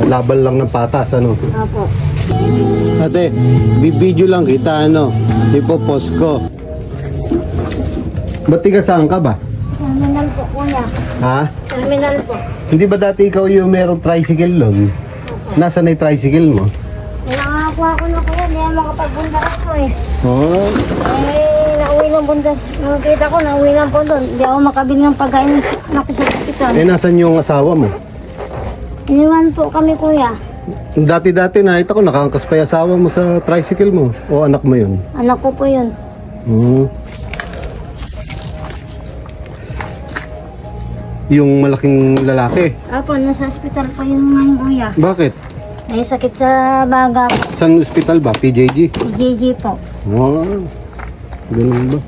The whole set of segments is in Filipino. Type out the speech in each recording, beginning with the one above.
Laban lang ng patas, ano? Opo. Ate, bibidyo lang kita, ano? Ipopost ko. Ba't tiga saan ka ba? Terminal po, kuya. Ha? Terminal po. Hindi ba dati ikaw yung merong tricycle nun? Nasaan na yung tricycle mo? Nakakuha ko na kuya, hindi ako makapagbundas ko eh. Oh, Nauwi ng bundas. Nung kita ko, nauwi lang po doon. Hindi ako makabili ng pagkain na sa hospital. nasan yung asawa mo? Iniwan po kami kuya. Dati-dati nakita ko nakangkas pa yung asawa mo sa tricycle mo. O anak mo yun? Anak ko po yun. Hmm. Yung malaking lalaki. Apo, nasa hospital po yun ngayon kuya. Bakit? May sakit sa baga po. Saan hospital ba? PJG? JJ po. Wow. Ganun ba?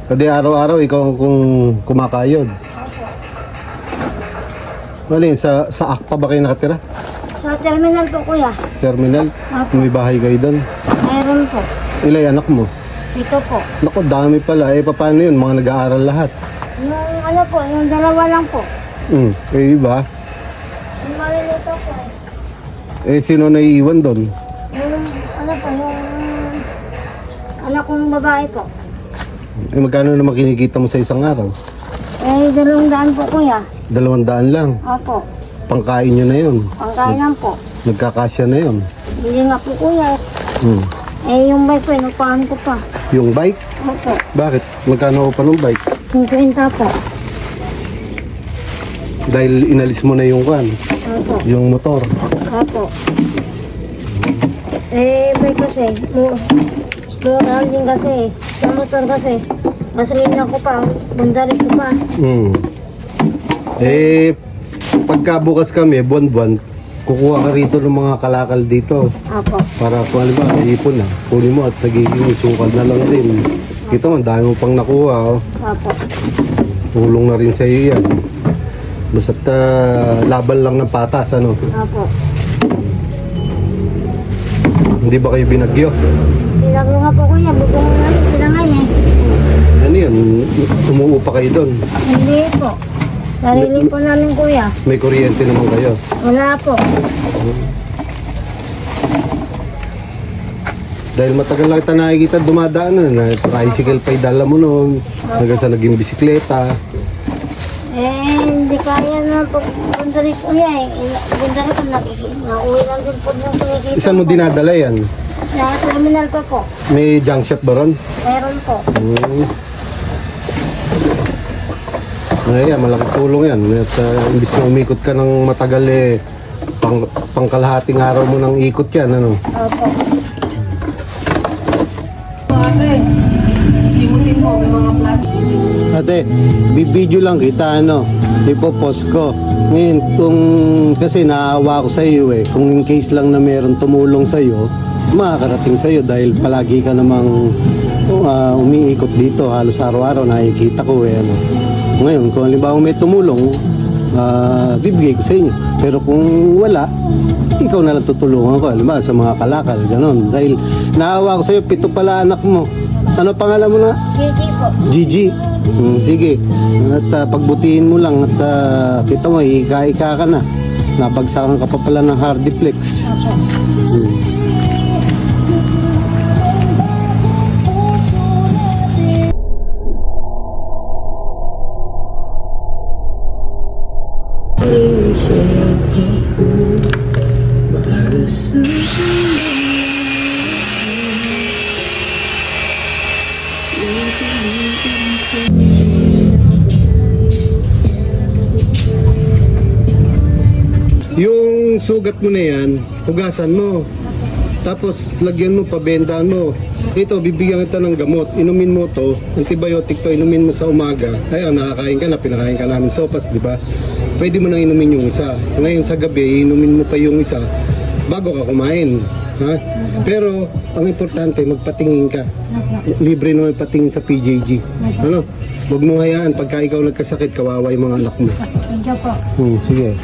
Kasi araw-araw ikaw ang kumakayod. Ano yun? Sa Akpa ba kayo nakatira? Sa terminal po kuya. Terminal? Apo. May bahay kayo doon? Mayroon po. Ilay anak mo? Ito po. Naku, dami pala. Paano yun? Mga nag-aaral lahat. Yung ano po, yung dalawa lang po. Diba? Yung malilito po eh. Sino naiiwan doon? Yung ano po, yung anak kong babae po. Magkano naman kinikita mo sa isang araw? 200 po kuya. 200 lang. Opo. Pangkain nyo na yun. Pangkain lang po. Nagkakasya na yun. Hindi nga po kuya. Yung bike ko, inupahan ko pa. Yung bike? Opo. Bakit? Magkano pa ng bike? 50 po. Dahil inalis mo na yung kan, Opo. yung motor. Opo. Bike kasi, mura din kasi. Sa motor kasi, gasolina ko pa, bundarin ko pa. Pagka bukas kami, buwan-buwan, kukuha ka rito ng mga kalakal dito. Opo. Para kung ano ba, ipon na. Kunin mo at nagiging sukal na lang din. Ito, ang dami mo pang nakuha. Oh. Opo. Tulong na rin sa iyo yan. Basta't laban lang ng patas, ano? Opo. Hindi ba kayo binagyo? Sinabi nga po kuya, bubong na rin sila ngayon. Ano yan? Umuupa kayo doon? Hindi po. Sarili po namin kuya. May kuryente naman kayo. Wala po. Dahil matagal lang kita nakikita dumadaan na tricycle pa dala mo noon. Hanggang sa naging bisikleta. Hindi kaya na po. Bundari kuya eh. Bundari ko nauwi lang din po yung kinikita. Saan mo dinadala yan? Sa terminal pa po. May junk shop ba ron? Meron po. Ayan, malaking tulong yan. At imbis na umikot ka ng matagal pangkalahating araw mo nang ikot yan, ano? Opo. Ate, bibidyo lang kita, ano? Ipopost ko. Ngayon, kasi naawa ko sa iyo kung in case lang na meron tumulong sa iyo, makakarating sa iyo dahil palagi ka namang umiikot dito halos araw-araw nakikita ko ano. Ngayon, kung halimbawa may tumulong, bibigay ko sa inyo. Pero kung wala, ikaw na lang tutulungan ko, halimbawa sa mga kalakal, ganon. Dahil naawa ko sa iyo, 7 pala anak mo. Ano pangalan mo na? Gigi po. Gigi. Sige. At pagbutihin mo lang at kita mo, ika-ika ka na. Nabagsakan ka pa pala ng Hardiplex. Yung sugat mo na yan, hugasan mo. Tapos lagyan mo, pabendaan mo. Ito, bibigyan kita ng gamot. Inumin mo to, antibiotic to, inumin mo sa umaga. Ayun, nakakain ka na, pinakain ka namin sopas, di ba? Pwede mo nang inumin yung isa. Ngayon sa gabi, inumin mo pa yung isa bago ka kumain. Ha? Pero, ang importante, magpatingin ka. Libre naman patingin sa PJG. Ano? Huwag mo hayaan, pagka ikaw nagkasakit, kawawa yung mga anak mo. Thank you po. Sige.